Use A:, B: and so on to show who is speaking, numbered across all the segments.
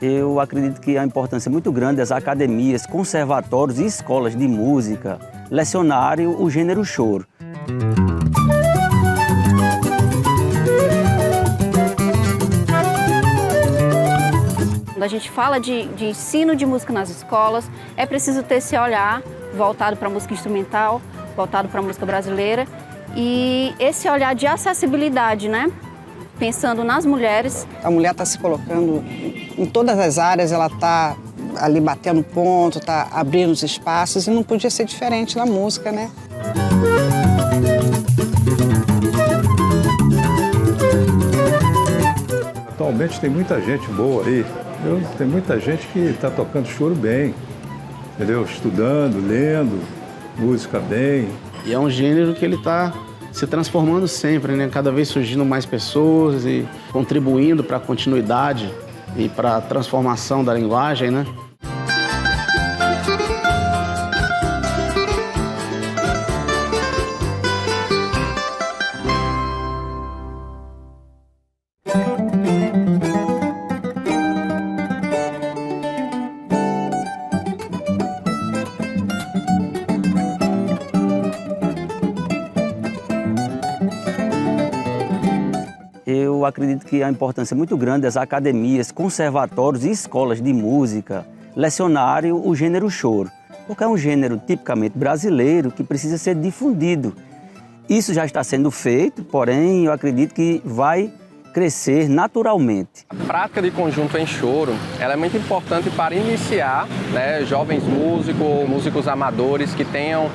A: Eu acredito que a importância é muito grande das academias, conservatórios e escolas de música lecionarem o gênero choro.
B: Quando a gente fala de ensino de música nas escolas, é preciso ter esse olhar voltado para a música instrumental, voltado para a música brasileira e esse olhar de acessibilidade, né? Pensando nas mulheres.
C: A mulher está se colocando em todas as áreas, ela está ali batendo ponto, está abrindo os espaços e não podia ser diferente na música, né?
D: Atualmente tem muita gente boa aí, entendeu? Tem muita gente que está tocando choro bem, entendeu? Estudando, lendo, música bem.
E: E é um gênero que ele está se transformando sempre, né? Cada vez surgindo mais pessoas e contribuindo para a continuidade e para a transformação da linguagem, né?
A: Eu acredito que a importância é muito grande das academias, conservatórios e escolas de música lecionarem o gênero choro, porque é um gênero tipicamente brasileiro que precisa ser difundido. Isso já está sendo feito, porém eu acredito que vai crescer naturalmente.
F: A prática de conjunto em choro, ela é muito importante para iniciar, né, jovens músicos amadores que tenham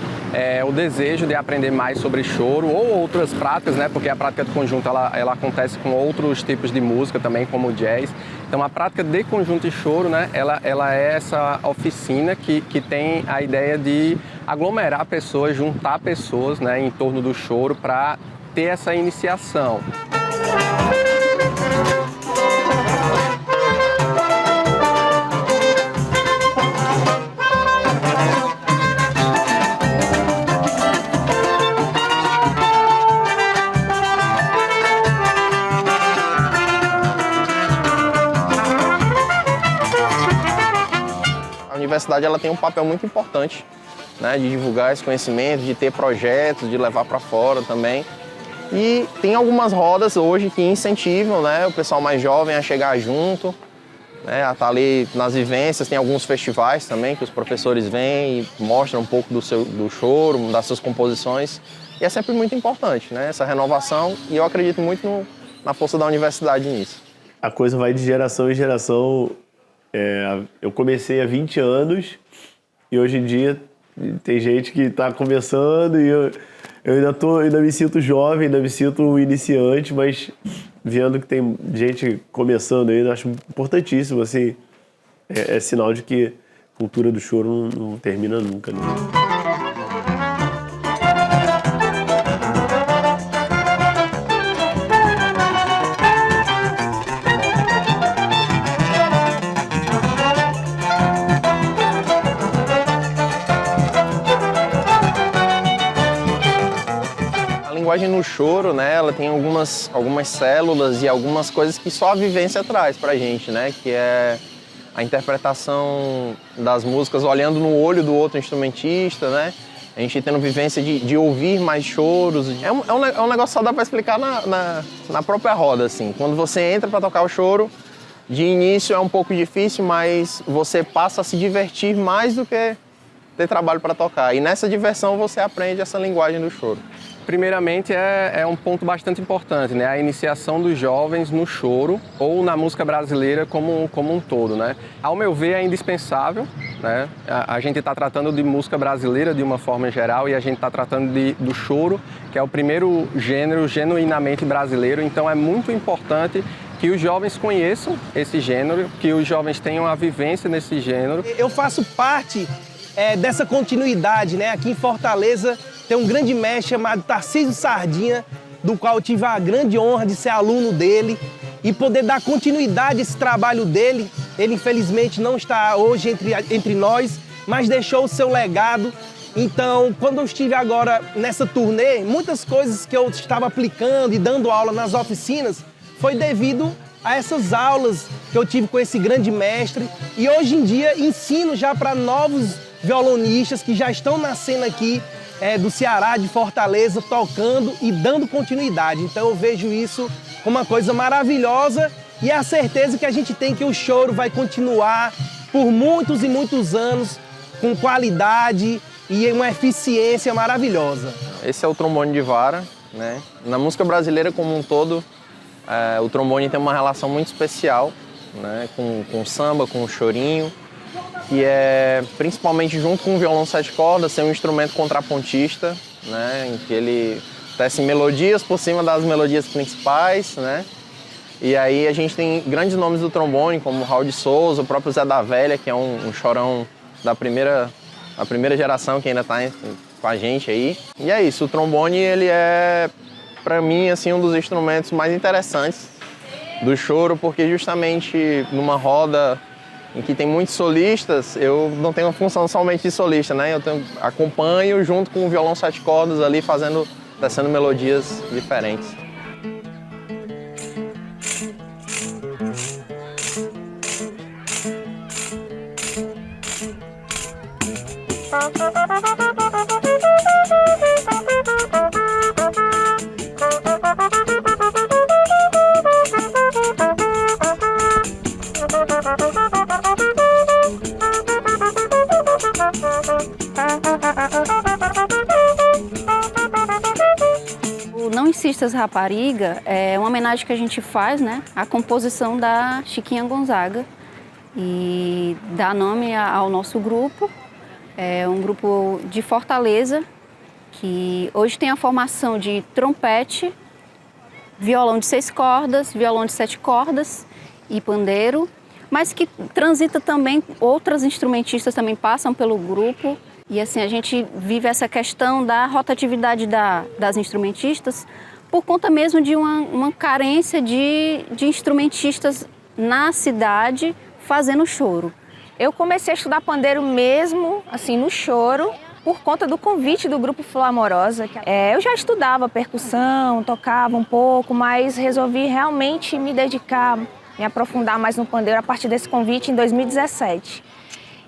F: o desejo de aprender mais sobre choro ou outras práticas, né, porque a prática de conjunto ela acontece com outros tipos de música também, como o jazz. Então a prática de conjunto e choro, né, ela é essa oficina que tem a ideia de aglomerar pessoas, juntar pessoas, né, em torno do choro para ter essa iniciação.
G: A universidade ela tem um papel muito importante, né, de divulgar esse conhecimento, de ter projetos, de levar para fora também. E tem algumas rodas hoje que incentivam, né, o pessoal mais jovem a chegar junto, né, a estar ali nas vivências. Tem alguns festivais também que os professores vêm e mostram um pouco do choro, das suas composições. E é sempre muito importante, né, essa renovação, e eu acredito muito na força da universidade nisso.
H: A coisa vai de geração em geração. Eu comecei há 20 anos e hoje em dia tem gente que está começando e eu ainda me sinto jovem, ainda me sinto iniciante, mas vendo que tem gente começando aí, eu acho importantíssimo, assim, é sinal de que a cultura do choro não termina nunca, né?
G: A linguagem no choro, né, ela tem algumas células e algumas coisas que só a vivência traz pra gente, né, que é a interpretação das músicas olhando no olho do outro instrumentista, né, a gente tendo vivência de ouvir mais choros. É um negócio que só dá pra explicar na própria roda, assim. Quando você entra pra tocar o choro, de início é um pouco difícil, mas você passa a se divertir mais do que ter trabalho para tocar. E nessa diversão você aprende essa linguagem do choro.
F: Primeiramente, é um ponto bastante importante, né? A iniciação dos jovens no choro ou na música brasileira como um todo, né? Ao meu ver, é indispensável, né? A gente está tratando de música brasileira de uma forma geral e a gente está tratando do choro, que é o primeiro gênero genuinamente brasileiro. Então, é muito importante que os jovens conheçam esse gênero, que os jovens tenham a vivência nesse gênero.
I: Eu faço parte dessa continuidade, né? Aqui em Fortaleza tem um grande mestre chamado Tarcísio Sardinha, do qual eu tive a grande honra de ser aluno dele e poder dar continuidade a esse trabalho dele Ele infelizmente não está hoje entre nós, mas deixou o seu legado. Então, quando eu estive agora nessa turnê, muitas coisas que eu estava aplicando e dando aula nas oficinas foi devido a essas aulas que eu tive com esse grande mestre. E hoje em dia ensino já para novos violonistas que já estão nascendo aqui do Ceará, de Fortaleza, tocando e dando continuidade. Então eu vejo isso como uma coisa maravilhosa e é a certeza que a gente tem que o choro vai continuar por muitos e muitos anos com qualidade e uma eficiência maravilhosa.
G: Esse é o trombone de vara, né? Na música brasileira como um todo, o trombone tem uma relação muito especial, né? com o samba, com o chorinho, que é principalmente junto com o violão 7 cordas, ser um instrumento contrapontista, né? Em que ele tece melodias por cima das melodias principais, né? E aí a gente tem grandes nomes do trombone, como Raul de Souza, o próprio Zé da Velha, que é um chorão da primeira geração que ainda está com a gente aí. E é isso, o trombone ele é, para mim, assim, um dos instrumentos mais interessantes do choro, porque justamente numa roda em que tem muitos solistas, eu não tenho a função somente de solista, né? Acompanho junto com o violão 7 cordas ali, tecendo melodias diferentes.
B: O Não Insistas Rapariga é uma homenagem que a gente faz, né, à composição da Chiquinha Gonzaga e dá nome ao nosso grupo. É um grupo de Fortaleza que hoje tem a formação de trompete, violão de 6 cordas, violão de 7 cordas e pandeiro, mas que transita também, outras instrumentistas também passam pelo grupo. E assim, a gente vive essa questão da rotatividade das instrumentistas por conta mesmo de uma carência de instrumentistas na cidade fazendo choro.
J: Eu comecei a estudar pandeiro mesmo, assim, no choro, por conta do convite do Grupo Flor Amorosa. Eu já estudava percussão, tocava um pouco, mas resolvi realmente me dedicar, me aprofundar mais no pandeiro a partir desse convite em 2017.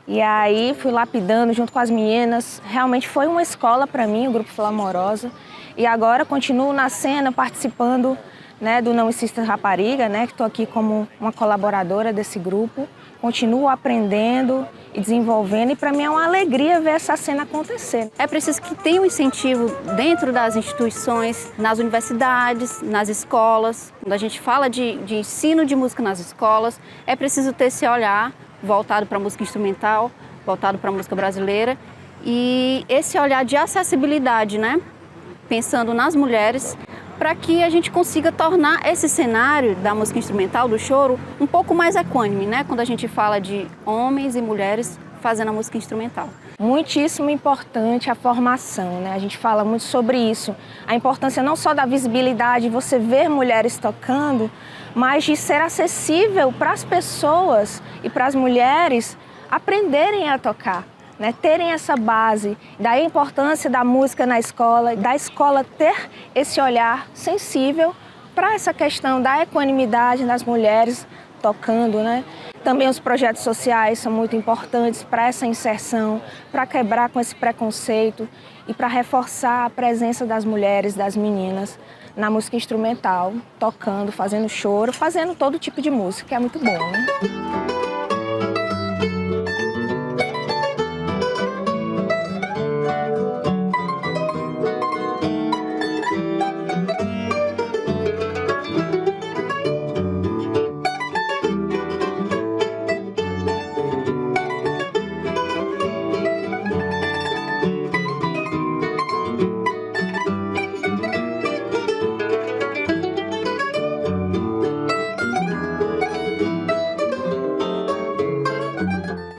J: E aí fui lapidando junto com as meninas. Realmente foi uma escola para mim, o Grupo Flor Amorosa. E agora continuo na cena, participando, né, do Não Insistas Rapariga, né, que estou aqui como uma colaboradora desse grupo. Continuo aprendendo e desenvolvendo, e para mim é uma alegria ver essa cena acontecer.
B: É preciso que tenha um incentivo dentro das instituições, nas universidades, nas escolas. Quando a gente fala de ensino de música nas escolas, é preciso ter esse olhar voltado para a música instrumental, voltado para a música brasileira, e esse olhar de acessibilidade, né? Pensando nas mulheres, para que a gente consiga tornar esse cenário da música instrumental, do choro, um pouco mais equânime, né? Quando a gente fala de homens e mulheres fazendo a música instrumental.
J: Muitíssimo importante a formação, né? A gente fala muito sobre isso. A importância não só da visibilidade, você ver mulheres tocando, mas de ser acessível para as pessoas e para as mulheres aprenderem a tocar, né? Terem essa base. Daí a importância da música na escola, da escola ter esse olhar sensível para essa questão da equanimidade das mulheres tocando, né? Também os projetos sociais são muito importantes para essa inserção, para quebrar com esse preconceito e para reforçar a presença das mulheres, das meninas na música instrumental, tocando, fazendo choro, fazendo todo tipo de música, que é muito bom, né?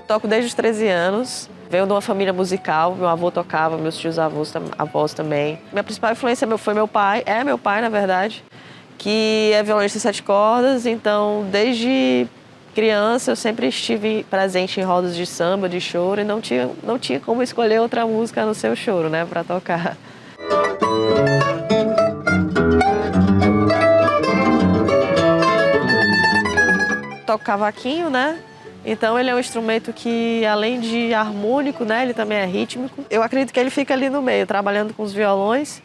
K: Toco desde os 13 anos, venho de uma família musical, meu avô tocava, meus tios avós também. Minha principal influência foi meu pai, na verdade, que é violonista de 7 cordas, então desde criança eu sempre estive presente em rodas de samba, de choro, e não tinha como escolher outra música no seu choro, né, para tocar. Toco cavaquinho, né? Então ele é um instrumento que, além de harmônico, né, ele também é rítmico. Eu acredito que ele fica ali no meio, trabalhando com os violões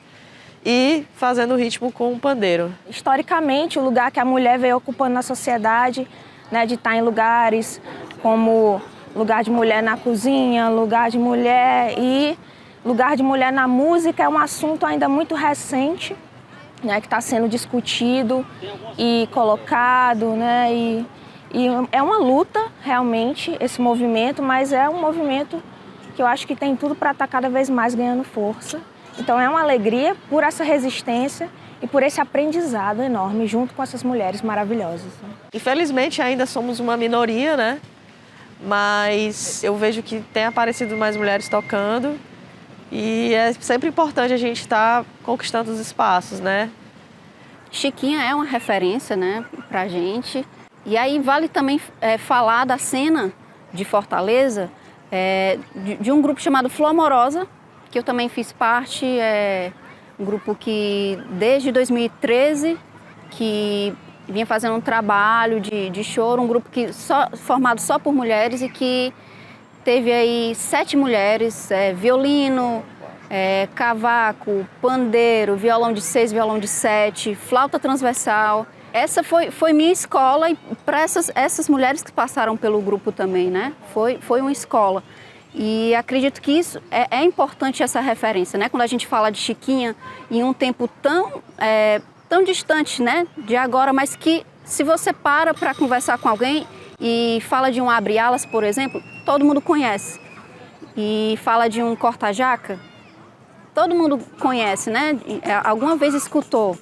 K: e fazendo ritmo com o pandeiro.
J: Historicamente, o lugar que a mulher veio ocupando na sociedade, né, de estar em lugares como lugar de mulher na cozinha, lugar de mulher e lugar de mulher na música, é um assunto ainda muito recente, né, que está sendo discutido e colocado, né, e é uma luta, realmente, esse movimento, mas é um movimento que eu acho que tem tudo para estar cada vez mais ganhando força. Então é uma alegria por essa resistência e por esse aprendizado enorme junto com essas mulheres maravilhosas.
K: Infelizmente ainda somos uma minoria, né? Mas eu vejo que tem aparecido mais mulheres tocando e é sempre importante a gente estar conquistando os espaços, né?
B: Chiquinha é uma referência, né, pra gente. E aí vale também falar da cena de Fortaleza, de um grupo chamado Flor Amorosa, que eu também fiz parte, um grupo que desde 2013 que vinha fazendo um trabalho de choro, um grupo formado só por mulheres e que teve aí 7 mulheres, violino, cavaco, pandeiro, violão de 6, violão de 7, flauta transversal. Essa foi minha escola e para essas mulheres que passaram pelo grupo também, né? Foi uma escola. E acredito que isso é importante, essa referência, né? Quando a gente fala de Chiquinha em um tempo tão distante, né, de agora, mas que se você para conversar com alguém e fala de um Abre Alas, por exemplo, todo mundo conhece. E fala de um Corta-Jaca, todo mundo conhece, né? Alguma vez escutou.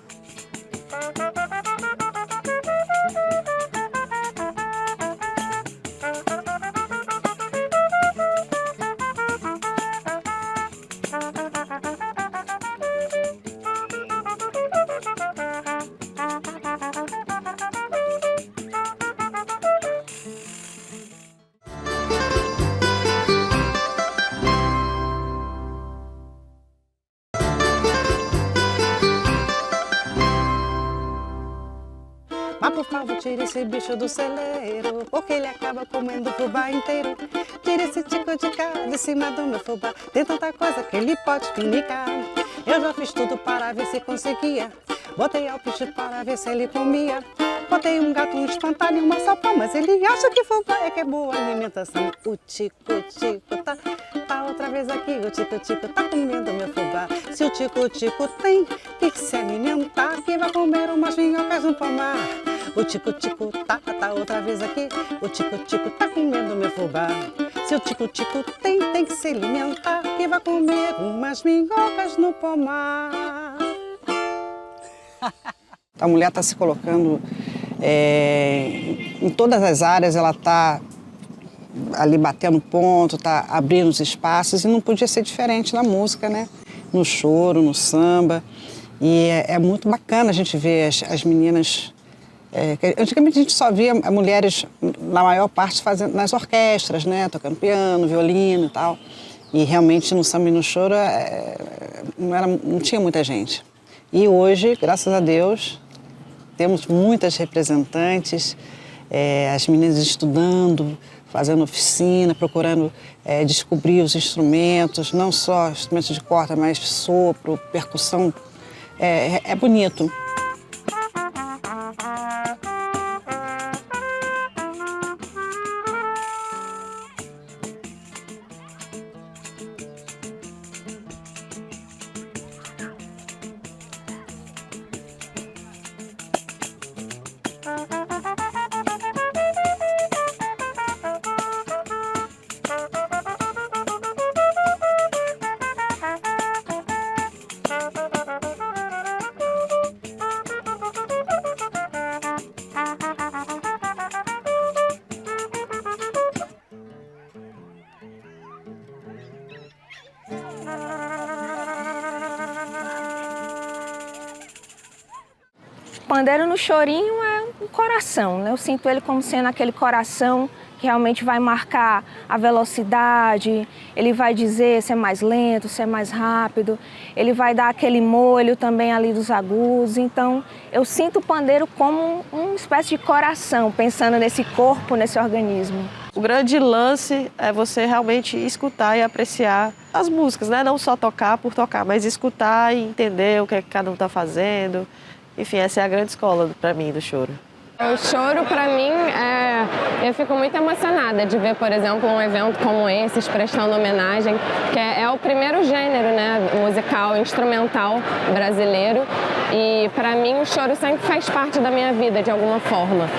C: Mas por favor, tire esse bicho do celeiro, porque ele acaba comendo o fubá inteiro. Tire esse tico de cá de cima do meu fubá, tem tanta coisa que ele pode pinicar. Eu já fiz tudo para ver se conseguia, botei alpiste para ver se ele comia. Botei um gato, um espantalho e uma sapão, mas ele acha que fubá que é boa alimentação. O tico-tico tá outra vez aqui, o tico-tico tá comendo meu fubá. Se o tico-tico tem que se alimentar, que vai comer umas minhocas no pomar. O tico-tico tá outra vez aqui, o tico-tico tá comendo meu fubá. Se o tico-tico tem que se alimentar, que vai comer umas minhocas no pomar. A mulher está se colocando em todas as áreas, ela está ali batendo ponto, está abrindo os espaços, e não podia ser diferente na música, né? No choro, no samba. E é muito bacana a gente ver as meninas. Antigamente a gente só via mulheres, na maior parte, fazendo nas orquestras, né? Tocando piano, violino e tal. E realmente no samba e no choro não tinha muita gente. E hoje, graças a Deus, temos muitas representantes, as meninas estudando, fazendo oficina, procurando descobrir os instrumentos, não só instrumentos de corda, mas sopro, percussão. É bonito.
J: Pandeiro no chorinho é um coração, né? Eu sinto ele como sendo aquele coração que realmente vai marcar a velocidade, ele vai dizer se é mais lento, se é mais rápido, ele vai dar aquele molho também ali dos agudos. Então, eu sinto o pandeiro como uma espécie de coração, pensando nesse corpo, nesse organismo.
K: O grande lance é você realmente escutar e apreciar as músicas, né? Não só tocar por tocar, mas escutar e entender o que é que cada um está fazendo. Enfim, essa é a grande escola para mim do choro.
L: O choro, para mim, eu fico muito emocionada de ver, por exemplo, um evento como esse, prestando homenagem, que é o primeiro gênero, né, musical, instrumental brasileiro. E, para mim, o choro sempre faz parte da minha vida, de alguma forma.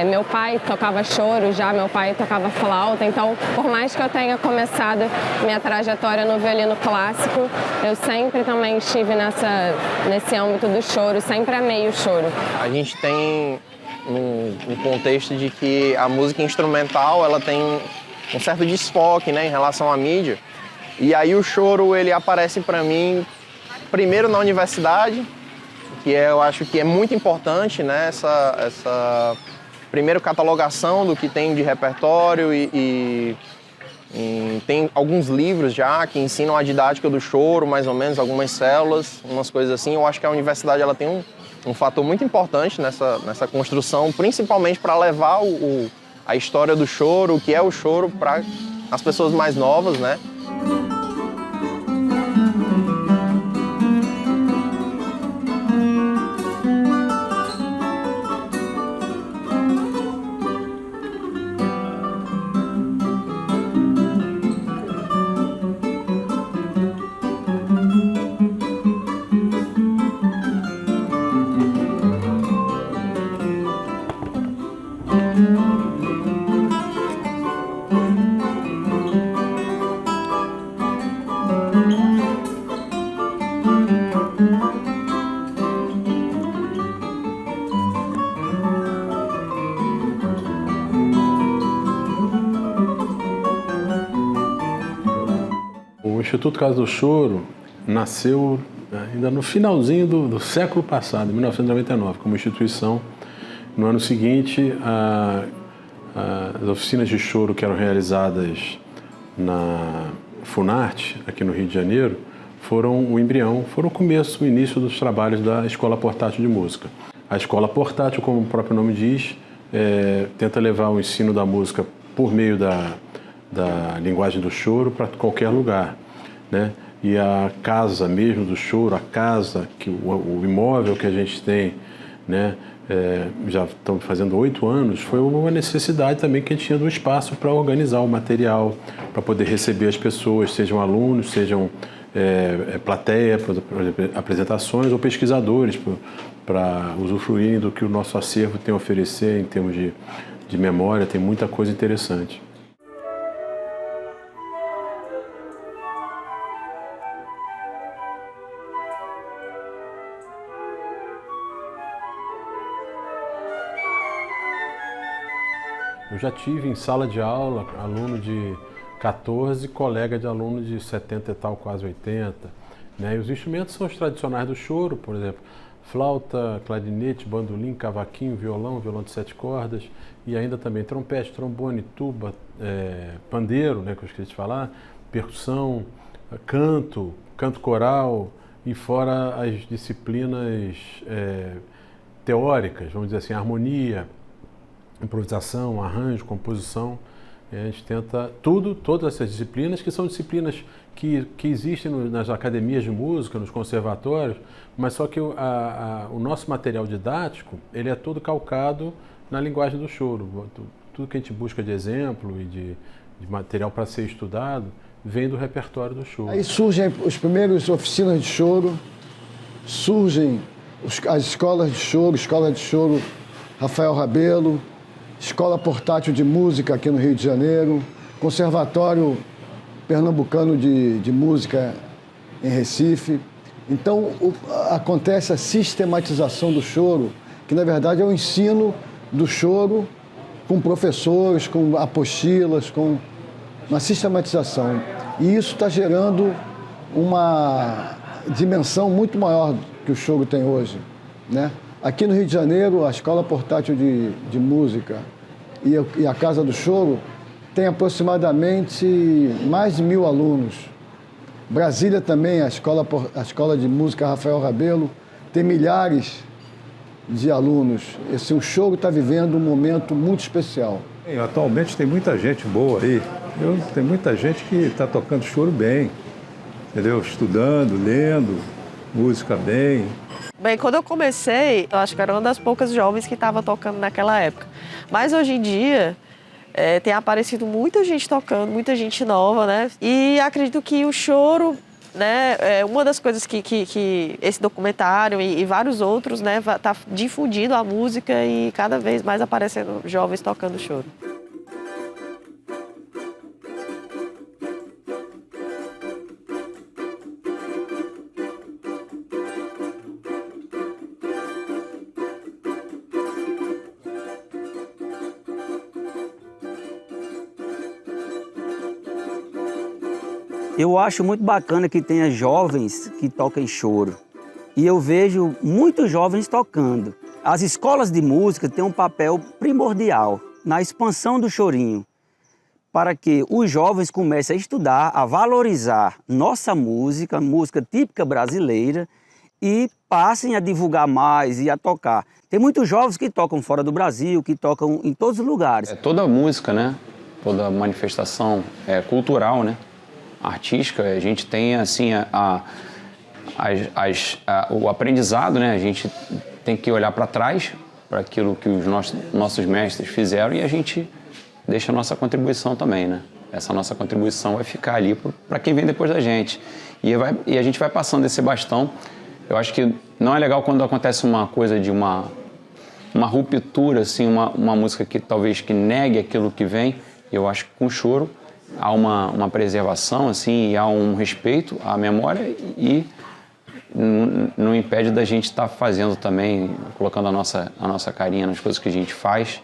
L: Meu pai tocava choro já, meu pai tocava flauta, então, por mais que eu tenha começado minha trajetória no violino clássico, eu sempre também estive nesse âmbito do choro, sempre amei o choro.
G: A gente tem um contexto de que a música instrumental ela tem um certo desfoque, né, em relação à mídia. E aí o choro ele aparece para mim primeiro na universidade, que eu acho que é muito importante, né, essa primeiro catalogação do que tem de repertório e tem alguns livros já que ensinam a didática do choro, mais ou menos, algumas células, umas coisas assim. Eu acho que a universidade ela tem um fator muito importante nessa construção, principalmente para levar a história do choro, o que é o choro, para as pessoas mais novas, né?
M: O Instituto Casa do Choro nasceu ainda no finalzinho do século passado, em 1999, como instituição. No ano seguinte, as oficinas de choro que eram realizadas na Funarte, aqui no Rio de Janeiro, foram o embrião, foram o começo, o início dos trabalhos da Escola Portátil de Música. A Escola Portátil, como o próprio nome diz, tenta levar o ensino da música por meio da linguagem do choro para qualquer lugar, né? E a casa mesmo do choro, a casa, o imóvel que a gente tem, né? Já estamos fazendo 8 anos, foi uma necessidade também que a gente tinha do espaço para organizar o material, para poder receber as pessoas, sejam alunos, sejam plateia, para apresentações, ou pesquisadores, para usufruírem do que o nosso acervo tem a oferecer em termos de memória. Tem muita coisa interessante. Eu já tive em sala de aula aluno de 14, colega de aluno de 70 e tal, quase 80. Né? E os instrumentos são os tradicionais do choro, por exemplo, flauta, clarinete, bandolim, cavaquinho, violão de 7 cordas, e ainda também trompete, trombone, tuba, pandeiro, né, que eu esqueci de falar, percussão, canto coral, e fora as disciplinas teóricas, vamos dizer assim, harmonia, improvisação, arranjo, composição. A gente tenta todas essas disciplinas, que são disciplinas que existem nas academias de música, nos conservatórios, mas só que o nosso material didático, ele é todo calcado na linguagem do choro. Tudo que a gente busca de exemplo e de material para ser estudado vem do repertório do choro.
N: Aí surgem os primeiros oficinas de choro, surgem as escolas de choro Rafael Rabelo, Escola Portátil de Música aqui no Rio de Janeiro, Conservatório Pernambucano de Música em Recife. Então, acontece a sistematização do choro, que na verdade é o ensino do choro com professores, com apostilas, com uma sistematização. E isso está gerando uma dimensão muito maior que o choro tem hoje, né? Aqui no Rio de Janeiro, a Escola Portátil de Música e a Casa do Choro tem aproximadamente mais de 1.000 alunos. Brasília também, a Escola de Música Rafael Rabelo, tem milhares de alunos. O choro está vivendo um momento muito especial.
D: Atualmente tem muita gente boa aí. Tem muita gente que está tocando choro bem, entendeu? Estudando, lendo, música bem.
K: Bem, quando eu comecei, eu acho que era uma das poucas jovens que estava tocando naquela época. Mas hoje em dia, tem aparecido muita gente tocando, muita gente nova, né? E acredito que o choro, né, é uma das coisas que esse documentário e vários outros, né, tá difundindo a música e cada vez mais aparecendo jovens tocando choro.
A: Eu acho muito bacana que tenha jovens que toquem choro. E eu vejo muitos jovens tocando. As escolas de música têm um papel primordial na expansão do chorinho, para que os jovens comecem a estudar, a valorizar nossa música, música típica brasileira, e passem a divulgar mais e a tocar. Tem muitos jovens que tocam fora do Brasil, que tocam em todos os lugares.
O: Toda música, né? Toda manifestação cultural, né? Artística, a gente tem assim o aprendizado, né? A gente tem que olhar para trás, para aquilo que os nossos mestres fizeram, e a gente deixa a nossa contribuição também, né? Essa nossa contribuição vai ficar ali para quem vem depois da gente. E a gente vai passando esse bastão. Eu acho que não é legal quando acontece uma coisa de uma ruptura, assim, uma música que talvez que negue aquilo que vem. Eu acho que com choro há uma preservação, assim, e há um respeito à memória e não impede da gente estar fazendo também, colocando a nossa carinha nas coisas que a gente faz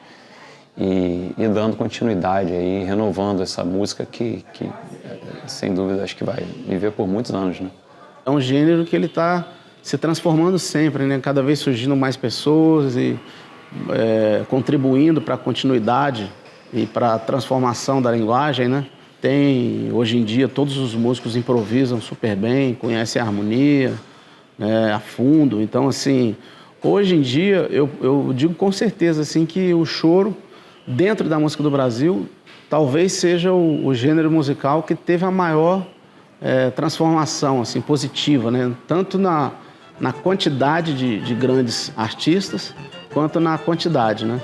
O: e dando continuidade aí, renovando essa música que sem dúvida acho que vai viver por muitos anos, né?
E: É um gênero que ele está se transformando sempre, né? Cada vez surgindo mais pessoas e contribuindo para a continuidade e para a transformação da linguagem, né? Hoje em dia, todos os músicos improvisam super bem, conhecem a harmonia, né, a fundo. Então, assim, hoje em dia, eu digo com certeza assim, que o choro, dentro da música do Brasil, talvez seja o gênero musical que teve a maior transformação assim, positiva, né? Tanto na quantidade de grandes artistas, quanto na quantidade, né?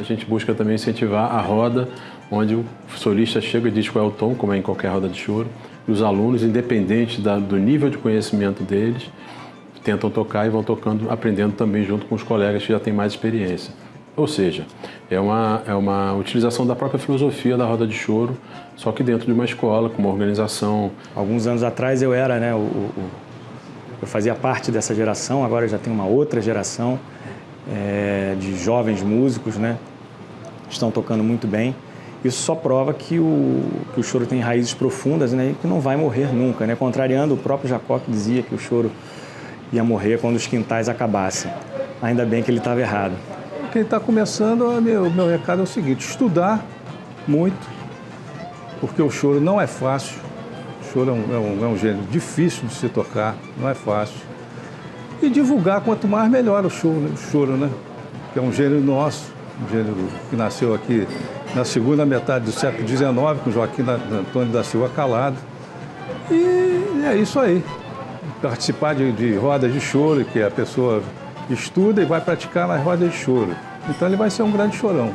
M: A gente busca também incentivar a roda, onde o solista chega e diz qual é o tom, como é em qualquer roda de choro, e os alunos, independente do nível de conhecimento deles, tentam tocar e vão tocando, aprendendo também junto com os colegas que já têm mais experiência. Ou seja, é uma utilização da própria filosofia da roda de choro, só que dentro de uma escola, com uma organização.
P: Alguns anos atrás eu era, né, eu fazia parte dessa geração, agora já tem uma outra geração de jovens músicos, né, que estão tocando muito bem. Isso só prova que o choro tem raízes profundas, né, e que não vai morrer nunca, né, contrariando o próprio Jacó, que dizia que o choro ia morrer quando os quintais acabassem. Ainda bem que ele estava errado.
D: Quem está começando, o meu recado é o seguinte: estudar muito, porque o choro não é fácil. O choro é um gênero difícil de se tocar, não é fácil. E divulgar, quanto mais melhor o choro, né? Que é um gênero nosso, um gênero que nasceu aqui na segunda metade do século XIX, com Joaquim Antônio da Silva Calado. E é isso aí. Participar de rodas de choro, que a pessoa estuda e vai praticar nas rodas de choro. Então ele vai ser um grande chorão.